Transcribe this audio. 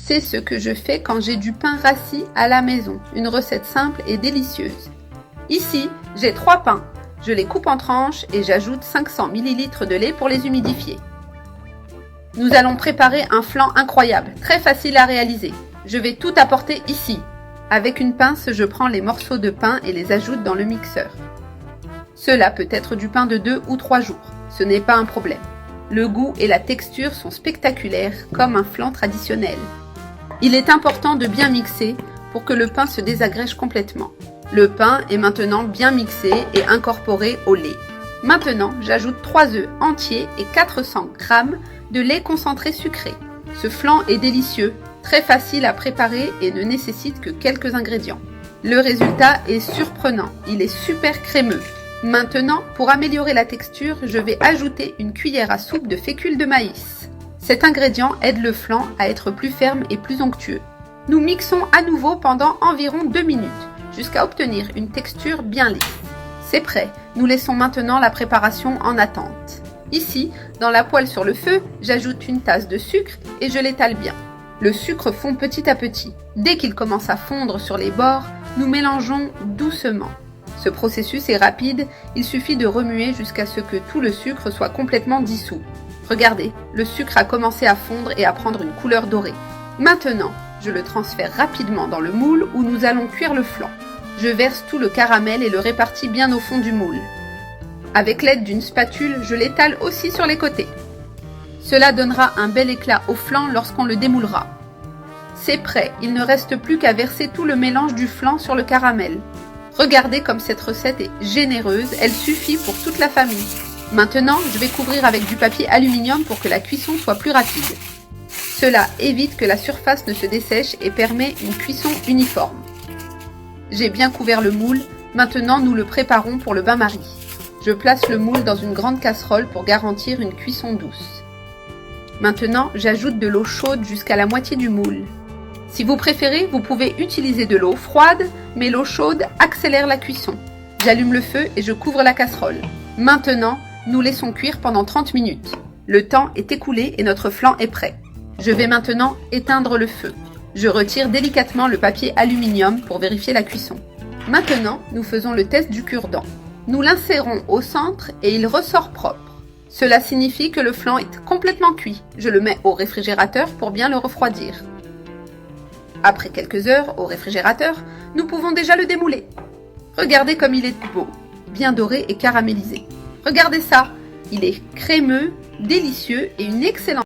C'est ce que je fais quand j'ai du pain rassis à la maison, une recette simple et délicieuse. Ici, j'ai 3 pains. Je les coupe en tranches et j'ajoute 500 ml de lait pour les humidifier. Nous allons préparer un flan incroyable, très facile à réaliser. Je vais tout apporter ici. Avec une pince, je prends les morceaux de pain et les ajoute dans le mixeur. Cela peut être du pain de 2 ou 3 jours. Ce n'est pas un problème. Le goût et la texture sont spectaculaires, comme un flan traditionnel. Il est important de bien mixer pour que le pain se désagrège complètement. Le pain est maintenant bien mixé et incorporé au lait. Maintenant, j'ajoute 3 œufs entiers et 400 g de lait concentré sucré. Ce flan est délicieux, très facile à préparer et ne nécessite que quelques ingrédients. Le résultat est surprenant, il est super crémeux. Maintenant, pour améliorer la texture, je vais ajouter une cuillère à soupe de fécule de maïs. Cet ingrédient aide le flan à être plus ferme et plus onctueux. Nous mixons à nouveau pendant environ 2 minutes, jusqu'à obtenir une texture bien lisse. C'est prêt, nous laissons maintenant la préparation en attente. Ici, dans la poêle sur le feu, j'ajoute une tasse de sucre et je l'étale bien. Le sucre fond petit à petit. Dès qu'il commence à fondre sur les bords, nous mélangeons doucement. Ce processus est rapide, il suffit de remuer jusqu'à ce que tout le sucre soit complètement dissous. Regardez, le sucre a commencé à fondre et à prendre une couleur dorée. Maintenant, je le transfère rapidement dans le moule où nous allons cuire le flan. Je verse tout le caramel et le répartis bien au fond du moule. Avec l'aide d'une spatule, je l'étale aussi sur les côtés. Cela donnera un bel éclat au flan lorsqu'on le démoulera. C'est prêt, il ne reste plus qu'à verser tout le mélange du flan sur le caramel. Regardez comme cette recette est généreuse, elle suffit pour toute la famille. Maintenant, je vais couvrir avec du papier aluminium pour que la cuisson soit plus rapide. Cela évite que la surface ne se dessèche et permet une cuisson uniforme. J'ai bien couvert le moule, maintenant nous le préparons pour le bain-marie. Je place le moule dans une grande casserole pour garantir une cuisson douce. Maintenant, j'ajoute de l'eau chaude jusqu'à la moitié du moule. Si vous préférez, vous pouvez utiliser de l'eau froide, mais l'eau chaude accélère la cuisson. J'allume le feu et je couvre la casserole. Maintenant, nous laissons cuire pendant 30 minutes. Le temps est écoulé et notre flan est prêt. Je vais maintenant éteindre le feu. Je retire délicatement le papier aluminium pour vérifier la cuisson. Maintenant, nous faisons le test du cure-dent. Nous l'insérons au centre et il ressort propre. Cela signifie que le flan est complètement cuit. Je le mets au réfrigérateur pour bien le refroidir. Après quelques heures au réfrigérateur, nous pouvons déjà le démouler. Regardez comme il est beau, bien doré et caramélisé. Regardez ça, il est crémeux, délicieux et une excellente